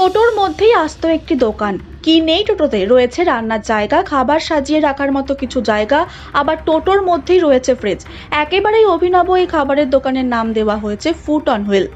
টোটোর মধ্যেই আস্ত একটি দোকান। কি নেই টোটোতে? রয়েছে রান্নার জায়গা, খাবার সাজিয়ে রাখার মতো কিছু জায়গা, আবার টোটোর মধ্যেই রয়েছে ফ্রিজ। একেবারেই অভিনব এই খাবারের দোকানের নাম দেওয়া হয়েছে ফুড অন হুইল।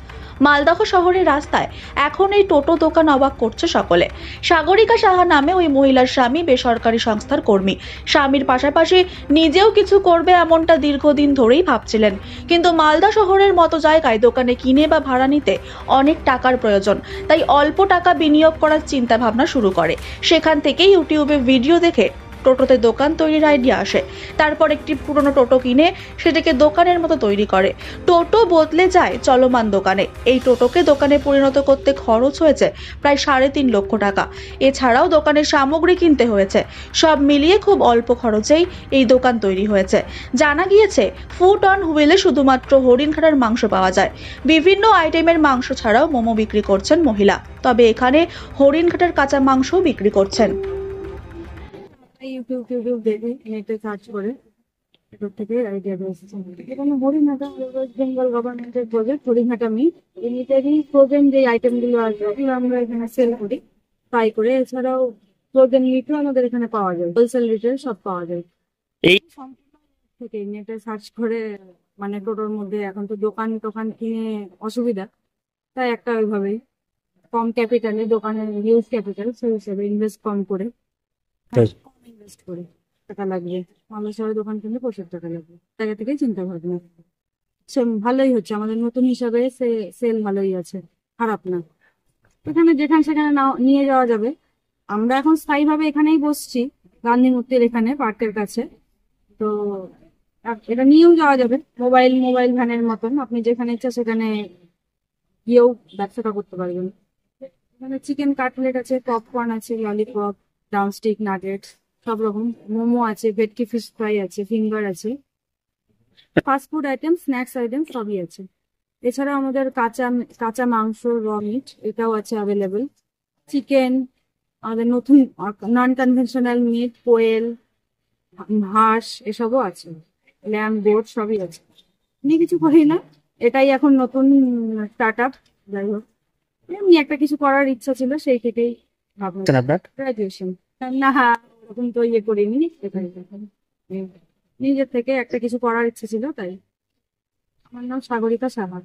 মালদহ শহরের রাস্তায় এখন এই টোটো দোকান অবাক করছে সকলে। সাগরিকা সাহা নামে ওই মহিলার স্বামী বেসরকারি সংস্থার কর্মী। স্বামীর পাশাপাশি নিজেও কিছু করবে এমনটা দীর্ঘদিন ধরেই ভাবছিলেন, কিন্তু মালদা শহরের মতো জায়গায় দোকানে কিনে বা ভাড়া নিতে অনেক টাকার প্রয়োজন। তাই অল্প টাকা বিনিয়োগ করার চিন্তা ভাবনা শুরু করে। সেখান থেকেই ইউটিউবে ভিডিও দেখে টোটোতে দোকান তৈরির আইডিয়া আসে। তারপর একটি পুরনো টোটো কিনে সেটাকে দোকানের মতো তৈরি করে। টোটো বদলে যায় চলমান দোকানে। এই টোটোকে দোকানে পরিণত করতে খরচ হয়েছে প্রায় 3.5 লক্ষ টাকা। এছাড়াও দোকানের সামগ্রী কিনতে হয়েছে। সব মিলিয়ে খুব অল্প খরচেই এই দোকান তৈরি হয়েছে। জানা গিয়েছে ফুড অন হুইলে শুধুমাত্র হরিণঘাটার মাংস পাওয়া যায়। বিভিন্ন আইটেমের মাংস ছাড়াও মোমো বিক্রি করছেন মহিলা। তবে এখানে হরিণঘাটার কাঁচা মাংসও বিক্রি করছেন। ইউটিউব দেখে নেটে সার্চ করে এটার থেকে আইডিয়া পেয়েছি। এখানে হরিণঘাটা ওয়েস্ট বেঙ্গল গভর্নমেন্টের প্রজেক্ট হরিণঘাটা মিট। এই মিটেরই ফ্রোজেন যে আইটেমগুলো আছে ওগুলো আমরা এখানে সেল করি ফ্রাই করে। এছাড়াও ফ্রোজেন মিটও আমাদের এখানে পাওয়া যায়, হোলসেল রিটেল সব পাওয়া যায়। এই সম্পূর্ণ থেকে নেটে সার্চ করে, মানে টোটোর মধ্যে এখন তো দোকান টোকান কিনে অসুবিধা, তাই একটা ওইভাবেই কম ক্যাপিটালে দোকানের হিউজ ক্যাপিটাল, সেই হিসেবে ইনভেস্ট কম করে কম ইনভেস্ট করে টাকা লাগবে। মালদা শহরে দোকান কিনলে প্রচুর টাকা লাগবে, টাকা থেকেই চিন্তা ভাবনা। সে ভালোই হচ্ছে আমাদের নতুন হিসাবে, সেল ভালোই আছে, খারাপ না। এখানে যেখানে সেখানে নিয়ে যাওয়া যাবে। আমরা এখন স্থায়ীভাবে এখানেই বসছি, গান্ধী মূর্তির এখানে পার্কের কাছে। তো এটা নিয়েও যাওয়া যাবে মোবাইল ভ্যানের মতন। আপনি যেখানে ইচ্ছা সেখানে গিয়েও ব্যবসাটা করতে পারবেন। এখানে চিকেন কাটলেট আছে, পপকর্ন আছে, ললিপপ, ড্রামস্টিক, নাগেটস, সব রকম মোমো আছে, ভেটকি ফিশ ফ্রাই আছে, ফিঙ্গার আছে, ফাস্টফুড আইটেম, স্ন্যাক্স আইটেম সবই আছে। এছাড়া আমাদের কাঁচা মাংস, র মিট এটাও আছে অ্যাভেলেবেল। চিকেন, আমাদের নতুন নন কনভেনশনাল মিট, কোয়েল, হাঁস এসবও আছে, ল্যাম্ব, গোট সবই আছে। নিয়ে কিছু করি না, এটাই এখন নতুন স্টার্ট আপ। যাই হোক, এমনি একটা কিছু করার ইচ্ছা ছিল, সেই থেকেই ভাবলাম। গ্রাজুয়েশন না, ওরকম তো ইয়ে করিনি, নিজের থেকে একটা কিছু করার ইচ্ছে ছিল, তাই। আমার নাম সাগরিকা সাহা।